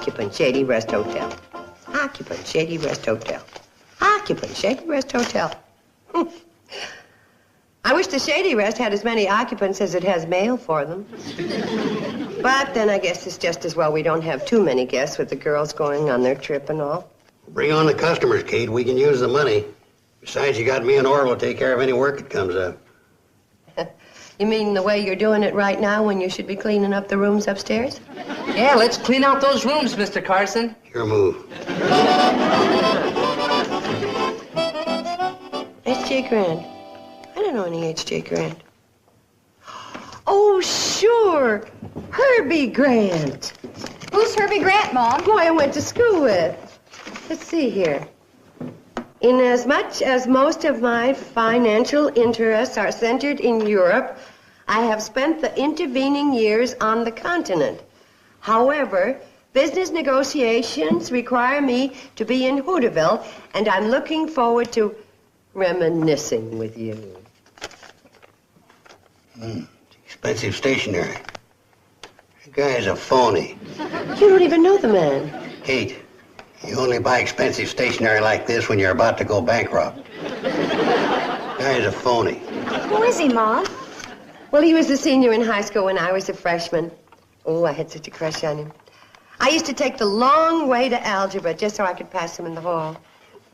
Occupant, Shady Rest Hotel. Occupant, Shady Rest Hotel. Occupant, Shady Rest Hotel. I wish the Shady Rest had as many occupants as it has mail for them. But then I guess it's just as well we don't have too many guests with the girls going on their trip and all. Bring on the customers, Kate. We can use the money. Besides, you got me and Orville to take care of any work that comes up. You mean the way you're doing it right now when you should be cleaning up the rooms upstairs? Yeah, let's clean out those rooms, Mr. Carson. Your move. H.J. Grant. I don't know any H.J. Grant. Oh, sure. Herbie Grant. Who's Herbie Grant, Mom? Boy, I went to school with. Let's see here. Inasmuch as most of my financial interests are centered in Europe, I have spent the intervening years on the continent. However, business negotiations require me to be in Hooterville, and I'm looking forward to reminiscing with you. Expensive stationery. The guy's a phony. You don't even know the man. Kate, you only buy expensive stationery like this when you're about to go bankrupt. The guy's a phony. Who is he, Mom? Well, he was a senior in high school when I was a freshman. Oh, I had such a crush on him. I used to take the long way to algebra just so I could pass him in the hall.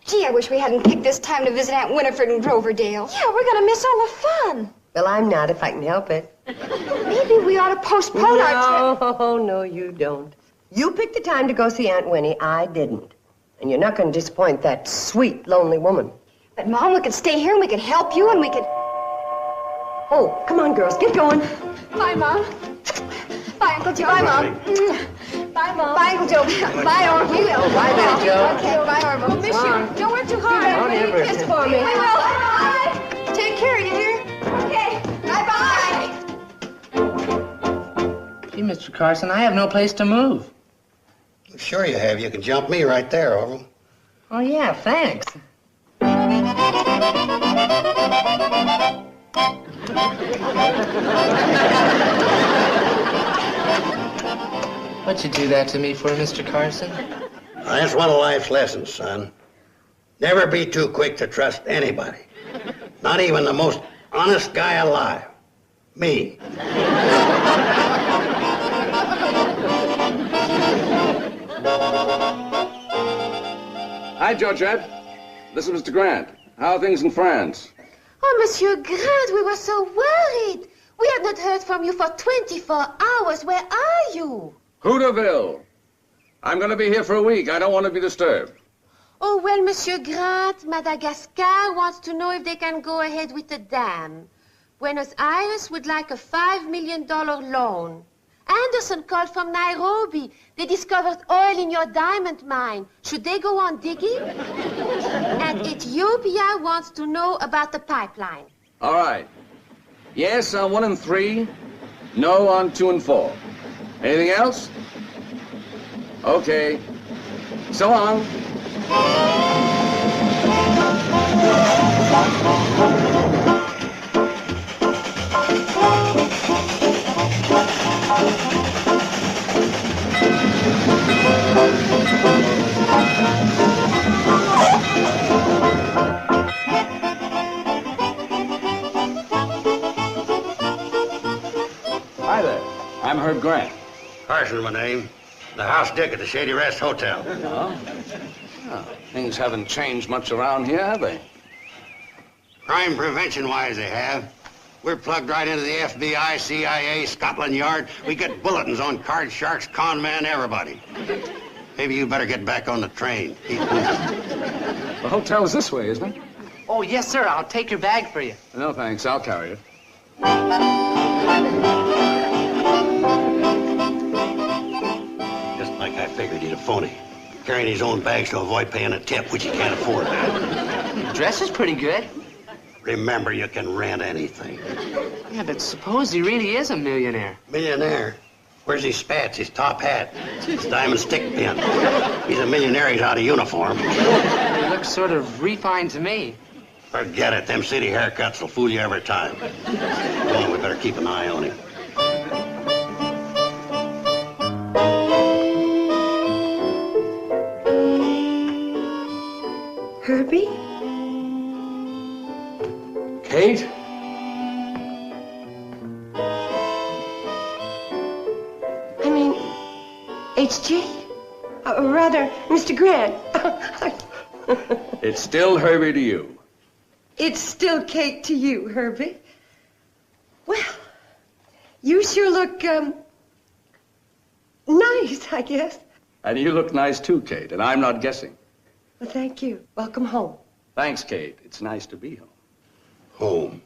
Gee, I wish we hadn't picked this time to visit Aunt Winifred in Groverdale. Yeah, we're gonna miss all the fun. Well, I'm not, if I can help it. Maybe we ought to postpone our trip. No, you don't. You picked the time to go see Aunt Winnie. I didn't. And you're not going to disappoint that sweet, lonely woman. But, Mom, we could stay here and we could help you and we could... Oh, come on, girls, get going. Bye, Mom. Bye, Uncle Joe. Bye, Mom. Bye, Mom. Bye, Uncle Joe. Bye, Orville. We will. Bye, there, Joe. Okay, bye, Orville. We'll miss you. Don't work too hard. Don't Everybody ever. kiss for me. We will. Bye. Take care, you hear? Okay. Bye-bye. Gee, Mr. Carson, I have no place to move. Sure you have. You can jump me right there, Orville. Oh, yeah, thanks. What'd you do that to me for, Mr. Carson? That's one of life's lessons, son. Never be too quick to trust anybody. Not even the most honest guy alive. Me. Hi, Georgette. This is Mr. Grant. How are things in France? Oh, Monsieur Grant, we were so worried. We have not heard from you for 24 hours. Where are you? Hooterville. I'm going to be here for a week. I don't want to be disturbed. Oh, well, Monsieur Grant, Madagascar wants to know if they can go ahead with the dam. Buenos Aires would like a $5 million loan. Anderson called from Nairobi. They discovered oil in your diamond mine. Should they go on digging? And Ethiopia wants to know about the pipeline. All right. Yes on 1 and 3. No on 2 and 4. Anything else? Okay. So long. Hi there. I'm Herb Grant. Carson's my name. The house dick at the Shady Rest Hotel. Oh? Oh, things haven't changed much around here, have they? Crime prevention-wise, they have. We're plugged right into the FBI, CIA, Scotland Yard. We get bulletins on card sharks, con man, everybody. Maybe you better get back on the train. The hotel's this way, isn't it? Oh, yes, sir. I'll take your bag for you. No, thanks. I'll carry it. Just like I figured, he's a phony. Carrying his own bags to avoid paying a tip, which he can't afford. Your dress is pretty good. Remember, you can rent anything. Yeah, but suppose he really is a millionaire. Millionaire? Where's his spats, his top hat, his diamond stick pin? He's a millionaire, he's out of uniform. He looks sort of refined to me. Forget it, them city haircuts will fool you every time. Come on, we better keep an eye on him. Herbie? Kate? I mean, H.G.? Rather, Mr. Grant. It's still Herbie to you. It's still Kate to you, Herbie. Well, you sure look, nice, I guess. And you look nice too, Kate, and I'm not guessing. Well, thank you. Welcome home. Thanks, Kate. It's nice to be home. Home.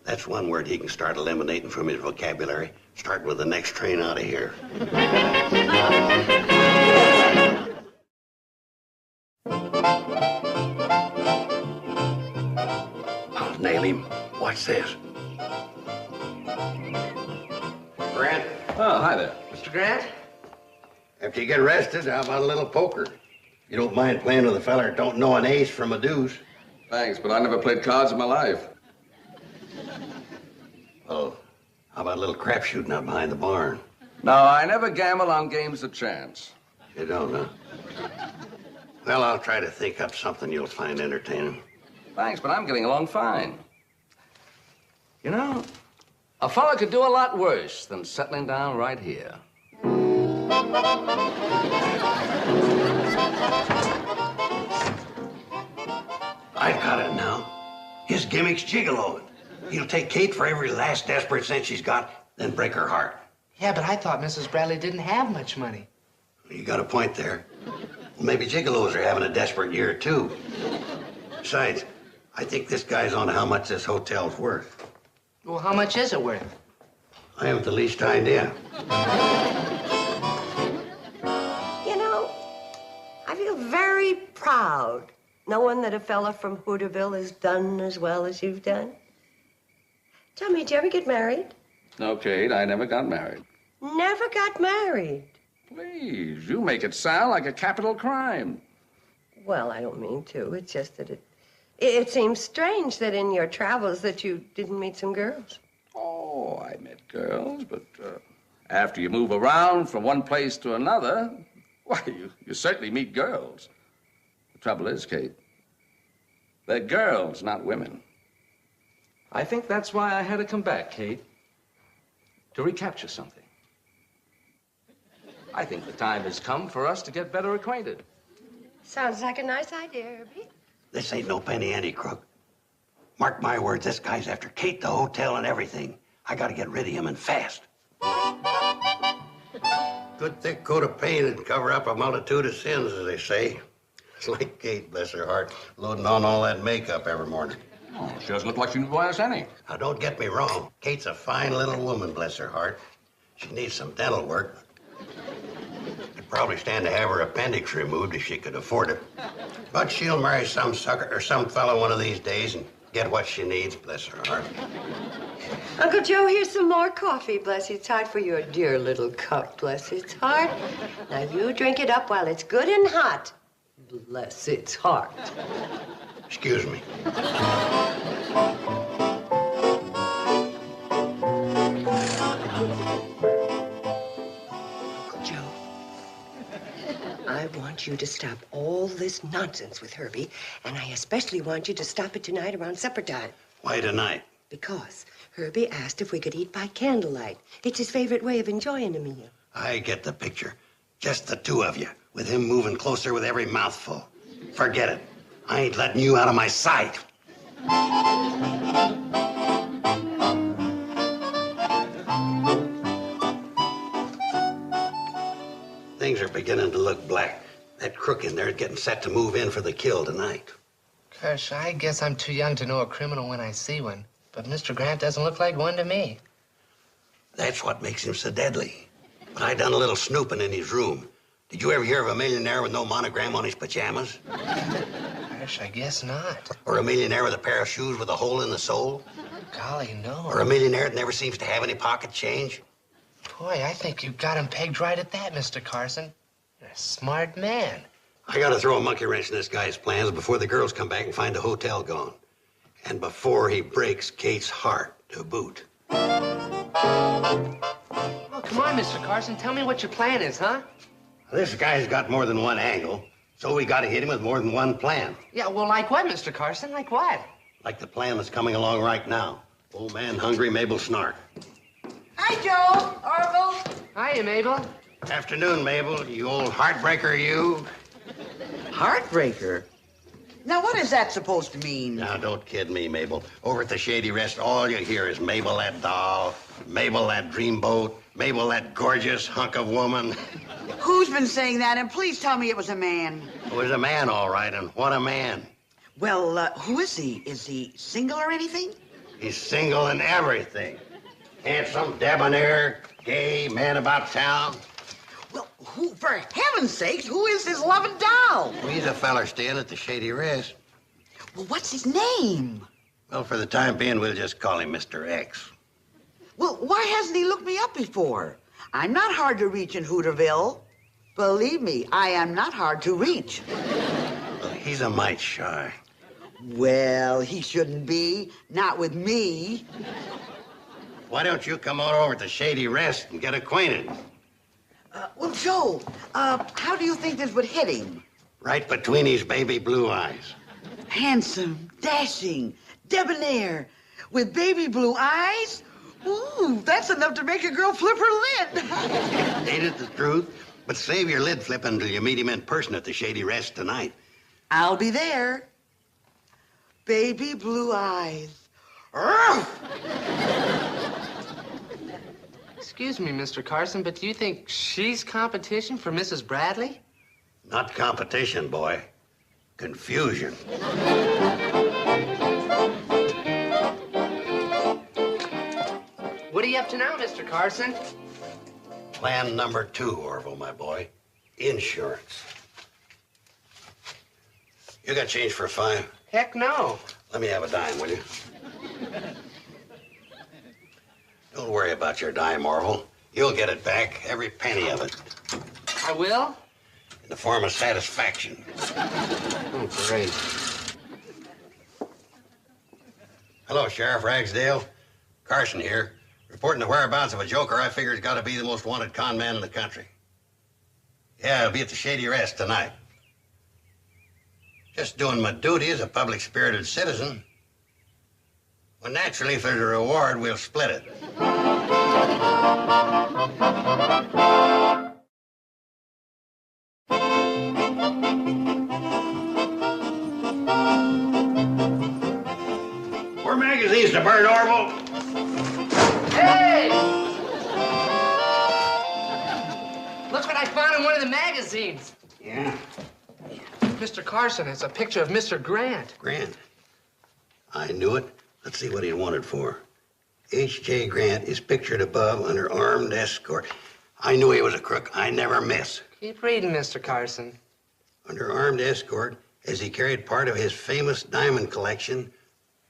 That's one word he can start eliminating from his vocabulary. Starting with the next train out of here. I'll nail him. Watch this. Grant, Oh, hi there. Mr. Grant? after you get arrested, how about a little poker? You don't mind playing with a fella that don't know an ace from a deuce? Thanks, but I never played cards in my life. Oh, how about a little crap shooting out behind the barn? No, I never gamble on games of chance. You don't, huh? Well, I'll try to think up something you'll find entertaining. Thanks, but I'm getting along fine. You know, a fella could do a lot worse than settling down right here. I've got it now. His gimmick's gigoloing. He'll take Kate for every last desperate cent she's got, then break her heart. Yeah, but I thought Mrs. Bradley didn't have much money. You got a point there. Well, maybe gigolos are having a desperate year, too. Besides, I think this guy's on how much this hotel's worth. Well, how much is it worth? I haven't the least idea. You know, I feel very proud knowing that a fella from Hooterville has done as well as you've done. Tell me, did you ever get married? No, Kate, I never got married. Never got married. Please, you make it sound like a capital crime. Well, I don't mean to. It's just that it seems strange that in your travels that you didn't meet some girls. Oh, I met girls, but after you move around from one place to another, why, you certainly meet girls. The trouble is, Kate, they're girls, not women. I think that's why I had to come back, Kate, to recapture something. I think the time has come for us to get better acquainted. Sounds like a nice idea, Herbie. This ain't no penny ante crook. Mark my words, this guy's after Kate, the hotel, and everything. I gotta get rid of him and fast. Good thick coat of paint would cover up a multitude of sins, as they say. It's like Kate, bless her heart, loading on all that makeup every morning. Oh, she doesn't look like she can buy us any. Now, don't get me wrong. Kate's a fine little woman, bless her heart. She needs some dental work. Could probably stand to have her appendix removed if she could afford it. But she'll marry some sucker or some fellow one of these days and get what she needs, bless her heart. Uncle Joe, here's some more coffee, bless its heart, for your dear little cup, bless its heart. Now, you drink it up while it's good and hot. Bless its heart. Excuse me. Uncle Joe, I want you to stop all this nonsense with Herbie, and I especially want you to stop it tonight around supper time. Why tonight? Because Herbie asked if we could eat by candlelight. It's his favorite way of enjoying a meal. I get the picture. Just the two of you, with him moving closer with every mouthful. Forget it. I ain't letting you out of my sight. Things are beginning to look black. That crook in there is getting set to move in for the kill tonight. Gosh, I guess I'm too young to know a criminal when I see one. But Mr. Grant doesn't look like one to me. That's what makes him so deadly. But I done a little snooping in his room. Did you ever hear of a millionaire with no monogram on his pajamas? Gosh, I guess not. Or a millionaire with a pair of shoes with a hole in the sole? Golly, no. Or a millionaire that never seems to have any pocket change? Boy, I think you got him pegged right at that, Mr. Carson. You're a smart man. I gotta throw a monkey wrench in this guy's plans before the girls come back and find the hotel gone. And before he breaks Kate's heart to boot. Oh, come on, Mr. Carson. Tell me what your plan is, huh? This guy's got more than one angle. So we got to hit him with more than one plan. Yeah, well, like what, Mr. Carson? Like what? Like the plan that's coming along right now. Old man hungry, Mabel snark. Hi, Joe. Orville. Hiya, Mabel. Afternoon, Mabel. You old heartbreaker, you. Heartbreaker? Now, what is that supposed to mean? Now, don't kid me, Mabel. Over at the Shady Rest, all you hear is Mabel, that doll, Mabel, that dreamboat, Mabel, that gorgeous hunk of woman. Who's been saying that? And please tell me it was a man. It was a man, all right, and what a man. Well, who is he? Is he single or anything? He's single and everything. Handsome, debonair, gay, man about town. Well, who, for heaven's sakes, who is this loving doll? Well, he's a feller staying at the Shady Rest. Well, what's his name? Well, for the time being, we'll just call him Mr. X. Well, why hasn't he looked me up before? I'm not hard to reach in Hooterville. Believe me, I am not hard to reach. Well, he's a mite shy. Well, he shouldn't be. Not with me. Why don't you come on over to Shady Rest and get acquainted? Well, Joe, how do you think this would hit him? Right between his baby blue eyes. Handsome, dashing, debonair, with baby blue eyes? Ooh, that's enough to make a girl flip her lid. Ain't it the truth? But save your lid flipping until you meet him in person at the Shady Rest tonight. I'll be there. Baby blue eyes. Urgh! Excuse me, Mr. Carson, but do you think she's competition for Mrs. Bradley? Not competition, boy. Confusion. What are you up to now, Mr. Carson? Plan number 2, Orville, my boy. Insurance. You got change for 5? Heck no. Let me have a dime, will you? Don't worry about your dime, Orville. You'll get it back, every penny of it, I will? in the form of satisfaction. Oh, great. Hello, Sheriff Ragsdale. Carson here. Reporting the whereabouts of a joker I figure has got to be the most wanted con man in the country. Yeah, I'll be at the Shady Rest tonight. Just doing my duty as a public-spirited citizen. Well, naturally, if there's a reward, we'll split it. More magazines to burn, Orville. Hey! Look what I found in one of the magazines. Yeah? Mr. Carson, it's a picture of Mr. Grant. Grant. I knew it. Let's see what he wanted for. H.J. Grant is pictured above under armed escort. I knew he was a crook. I never miss. Keep reading, Mr. Carson. Under armed escort as he carried part of his famous diamond collection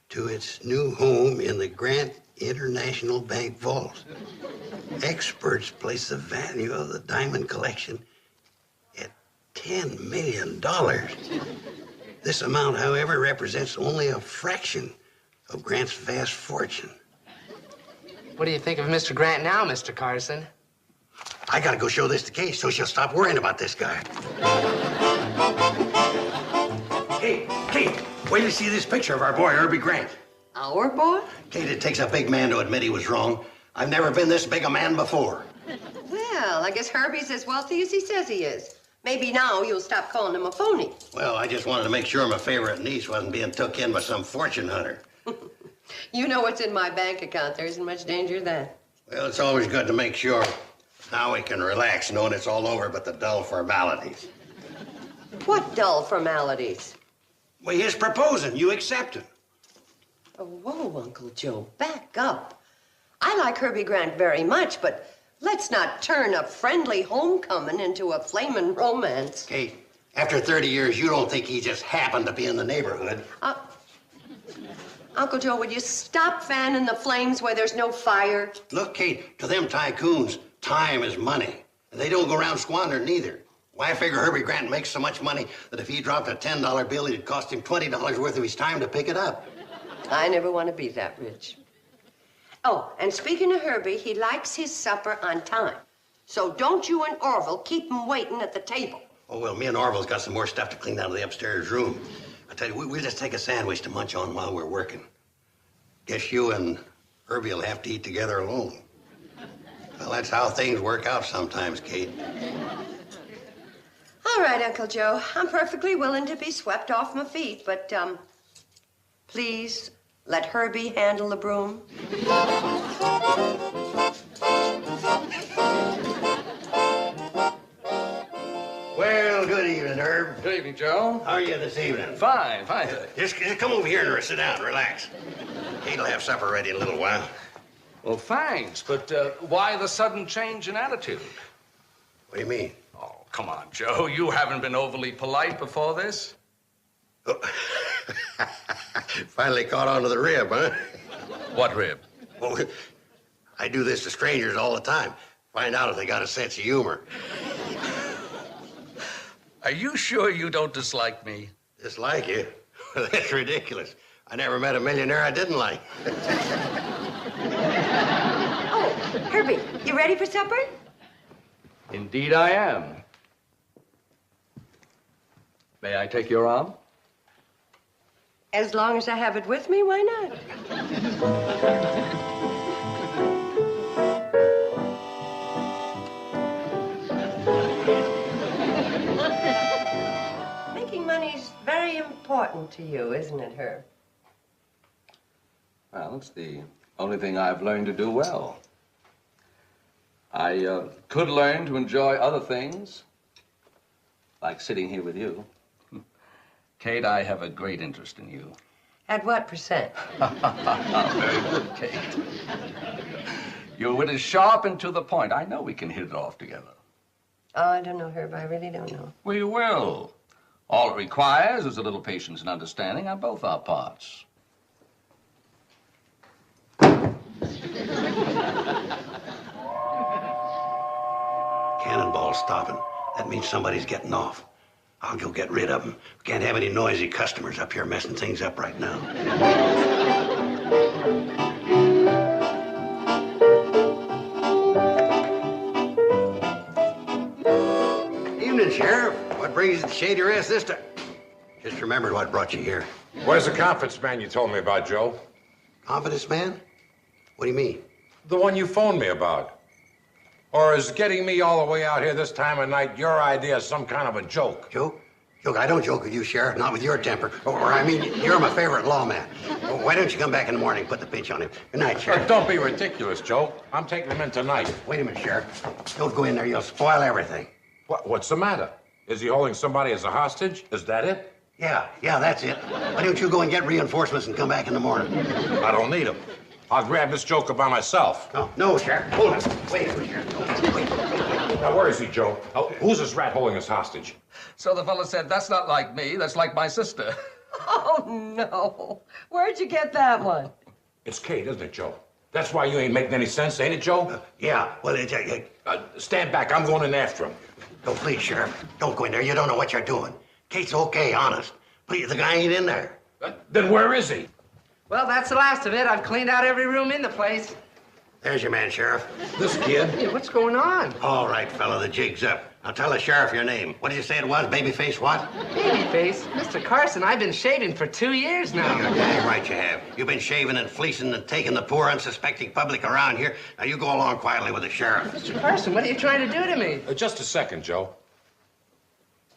to its new home in the Grant International Bank vault. Experts place the value of the diamond collection at $10 million. This amount, however, represents only a fraction of Grant's vast fortune. What do you think of Mr. Grant now, Mr. Carson? I gotta go show this to Kate so she'll stop worrying about this guy. Kate, wait till you see this picture of our boy, Herbie Grant. Our boy? Kate, it takes a big man to admit he was wrong. I've never been this big a man before. Well, I guess Herbie's as wealthy as he says he is. Maybe now you'll stop calling him a phony. Well, I just wanted to make sure my favorite niece wasn't being took in by some fortune hunter. You know what's in my bank account. There isn't much danger of that. Well, it's always good to make sure. Now we can relax knowing it's all over but the dull formalities. What dull formalities? Well, he's proposing. You accept him. Oh, whoa, Uncle Joe, back up. I like Herbie Grant very much, but let's not turn a friendly homecoming into a flaming romance. Kate, after 30 years, you don't think he just happened to be in the neighborhood. Uncle Joe, would you stop fanning the flames where there's no fire? Look, Kate, to them tycoons, time is money. And they don't go around squandering neither. Why, I figure Herbie Grant makes so much money that if he dropped a $10 bill, it'd cost him $20 worth of his time to pick it up. I never want to be that rich. Oh, and speaking of Herbie, he likes his supper on time. So don't you and Orville keep him waiting at the table. Oh, well, me and Orville's got some more stuff to clean out of the upstairs room. I tell you, we'll just take a sandwich to munch on while we're working. Guess you and Herbie will have to eat together alone. Well, that's how things work out sometimes, Kate. All right, Uncle Joe. I'm perfectly willing to be swept off my feet, but, please let Herbie handle the broom. Well, good evening, Herb. Good evening, Joe. How are you this evening? Fine, fine. Just come over here and sit down, relax. Kate'll have supper ready in a little while. Well, thanks, but why the sudden change in attitude? What do you mean? Oh, come on, Joe. You haven't been overly polite before this? Oh. Finally caught on to the rib, huh? What rib? Well, I do this to strangers all the time. Find out if they got a sense of humor. Are you sure you don't dislike me? Dislike you? Well, that's ridiculous. I never met a millionaire I didn't like. Oh, Herbie, you ready for supper? Indeed I am. May I take your arm? As long as I have it with me, why not? Making money's very important to you, isn't it, Herb? Well, it's the only thing I've learned to do well. I could learn to enjoy other things, like sitting here with you. Kate, I have a great interest in you. At what percent? Very good, Kate. Your wit is sharp and to the point. I know we can hit it off together. Oh, I don't know, Herb. I really don't know. We will. All it requires is a little patience and understanding on both our parts. Cannonball's stopping. That means somebody's getting off. I'll go get rid of them. We can't have any noisy customers up here messing things up right now. Evening, Sheriff. What brings you to Shady Rest this time? Just remembered what brought you here. Where's the confidence man you told me about, Joe? Confidence man? What do you mean? The one you phoned me about. Or is getting me all the way out here this time of night your idea of some kind of a joke? Joke? Joke? I don't joke with you, Sheriff, not with your temper. Or I mean, you're my favorite lawman. Why don't you come back in the morning and put the pinch on him? Good night, Sheriff. Don't be ridiculous, Joe. I'm taking him in tonight. Wait a minute, Sheriff. Don't go in there. You'll spoil everything. What's the matter? Is he holding somebody as a hostage? Is that it? Yeah, that's it. Why don't you go and get reinforcements and come back in the morning? I don't need him. I'll grab this joker by myself. No, Sheriff. Hold on. Wait a minute, Sheriff. Wait. Now, where is he, Joe? Who's this rat holding us hostage? So the fellow said, that's not like me, that's like my sister. Oh, no. Where'd you get that one? It's Kate, isn't it, Joe? That's why you ain't making any sense, ain't it, Joe? Yeah, well, stand back. I'm going in after him. No, please, Sheriff. Don't go in there. You don't know what you're doing. Kate's okay, honest. Please, the guy ain't in there. Then where is he? Well, that's the last of it. I've cleaned out every room in the place. There's your man, Sheriff. This kid? Hey, what's going on? All right, fella, the jig's up. Now tell the sheriff your name. What did you say it was? Babyface what? Babyface? Mr. Carson, I've been shaving for 2 years now. You're dang right you have. You've been shaving and fleecing and taking the poor, unsuspecting public around here. Now you go along quietly with the sheriff. Mr. Carson, what are you trying to do to me? Just a second, Joe.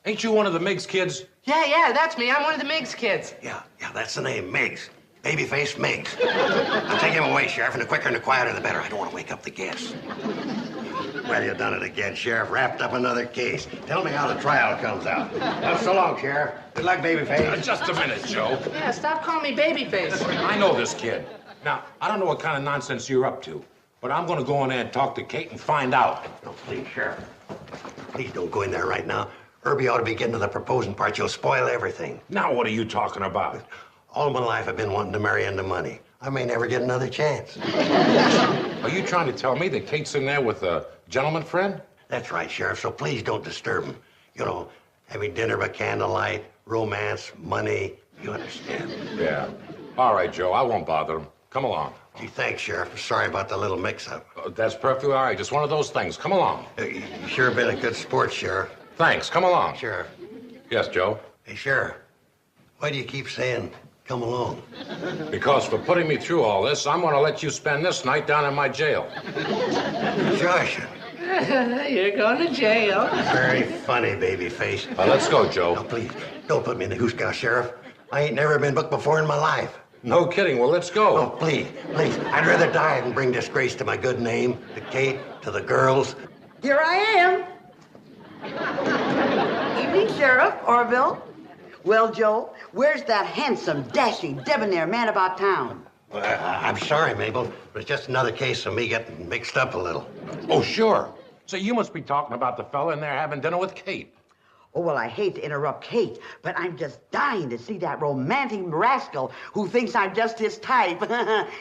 Ain't you one of the Miggs kids? Yeah, that's me. I'm one of the Miggs kids. Yeah, that's the name, Miggs. Babyface Miggs. Now take him away, Sheriff, and the quicker and the quieter the better. I don't want to wake up the guests. Well, you done it again, Sheriff. Wrapped up another case. Tell me how the trial comes out. Now, so long, Sheriff. Good luck, Babyface. Just a minute, Joe. Yeah, stop calling me Babyface. I know this kid. Now, I don't know what kind of nonsense you're up to, but I'm going to go in there and talk to Kate and find out. No, please, Sheriff. Please don't go in there right now. Herbie ought to be getting to the proposing part. You'll spoil everything. Now, what are you talking about? All my life, I've been wanting to marry into money. I may never get another chance. Are you trying to tell me that Kate's in there with a gentleman friend? That's right, Sheriff, so please don't disturb him. You know, having dinner by candlelight, romance, money, you understand. Yeah. All right, Joe, I won't bother him. Come along. Gee, thanks, Sheriff. I'm sorry about the little mix-up. That's perfectly all right. Just one of those things. Come along. You sure been a good sport, Sheriff. Thanks. Come along. Sheriff. Yes, Joe? Hey, Sheriff. Why do you keep saying, come along? Because for putting me through all this, I'm going to let you spend this night down in my jail. Josh. You're going to jail. Very funny, baby face. Let's go, Joe. Now, please, don't put me in the goose gouse, Sheriff. I ain't never been booked before in my life. No kidding. Well, let's go. Oh, please. I'd rather die than bring disgrace to my good name, to Kate, to the girls. Here I am. Evening, Sheriff Orville. Well, Joe, where's that handsome, dashing, debonair man about town? Well, I'm sorry, Mabel, but it's just another case of me getting mixed up a little. Oh, sure. So you must be talking about the fella in there having dinner with Kate. Oh, well, I hate to interrupt Kate, but I'm just dying to see that romantic rascal who thinks I'm just his type.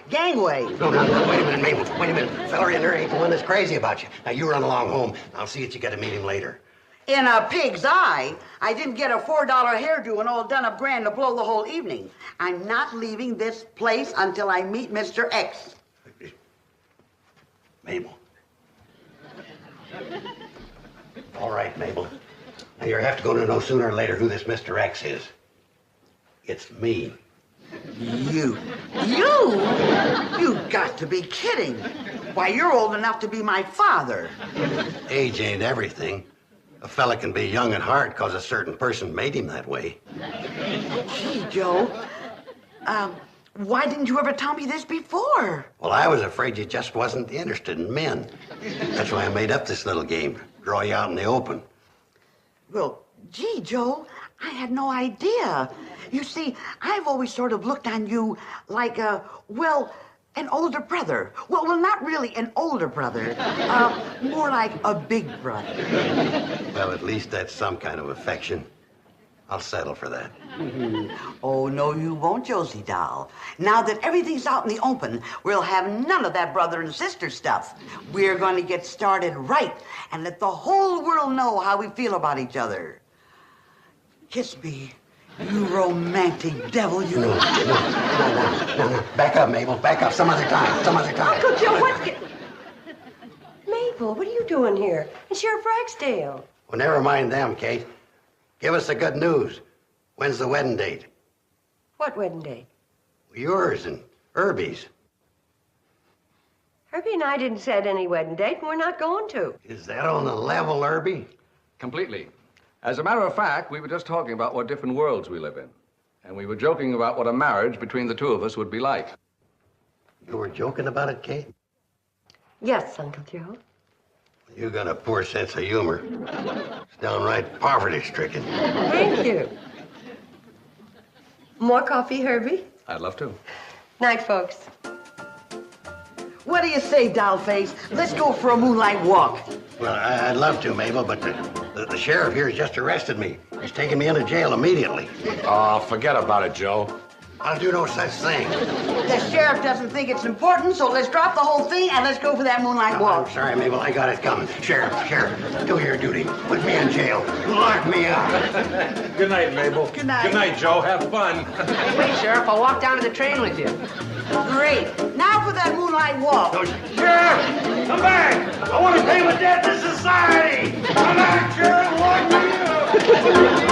Gangway. No, wait a minute, Mabel. Wait a minute. Fella in there ain't the one that's crazy about you. Now, you run along home. I'll see that you get to meet him later. In a pig's eye, I didn't get a $4 hairdo and all done up grand to blow the whole evening. I'm not leaving this place until I meet Mr. X. Mabel. All right, Mabel. Now, you have to go to know sooner or later who this Mr. X is. It's me. You? You got to be kidding. Why, you're old enough to be my father. Age ain't everything. A fella can be young at heart because a certain person made him that way. Gee, Joe. Why didn't you ever tell me this before? Well, I was afraid you just wasn't interested in men. That's why I made up this little game. Draw you out in the open. Well, gee, Joe, I had no idea. You see, I've always sort of looked on you like an older brother. Well, not really an older brother. More like a big brother. Well, at least that's some kind of affection. I'll settle for that. Oh, no, you won't, Josie doll. Now that everything's out in the open, we'll have none of that brother and sister stuff. We're going to get started right and let the whole world know how we feel about each other. Kiss me, you romantic devil, you. No. Back up, Mabel. Back up. Some other time. Uncle Joe, what's... Mabel, what are you doing here? And Sheriff Ragsdale. Well, never mind them, Kate. Give us the good news. When's the wedding date? What wedding date? Yours and Herbie's. Herbie and I didn't set any wedding date, and we're not going to. Is that on the level, Herbie? Completely. As a matter of fact, we were just talking about what different worlds we live in. And we were joking about what a marriage between the two of us would be like. You were joking about it, Kate? Yes, Uncle Joe. You got a poor sense of humor. It's downright poverty-stricken. Thank you. More coffee, Herbie? I'd love to. Night, folks. What do you say, dollface? Let's go for a moonlight walk. Well, I'd love to, Mabel, but the sheriff here has just arrested me. He's taking me into jail immediately. Oh, forget about it, Joe. I'll do no such thing. The sheriff doesn't think it's important, so let's drop the whole thing and let's go for that moonlight walk. I'm sorry, Mabel. I got it coming. Sheriff, do your duty. Put me in jail. Lock me up. Good night, Mabel. Good night. Good night, Joe. Have fun. Wait, Sheriff, I'll walk down to the train with you. Great. Now for that moonlight walk. Sheriff, come back. I want to pay my debt to society. Come back, Sheriff. Lock me up.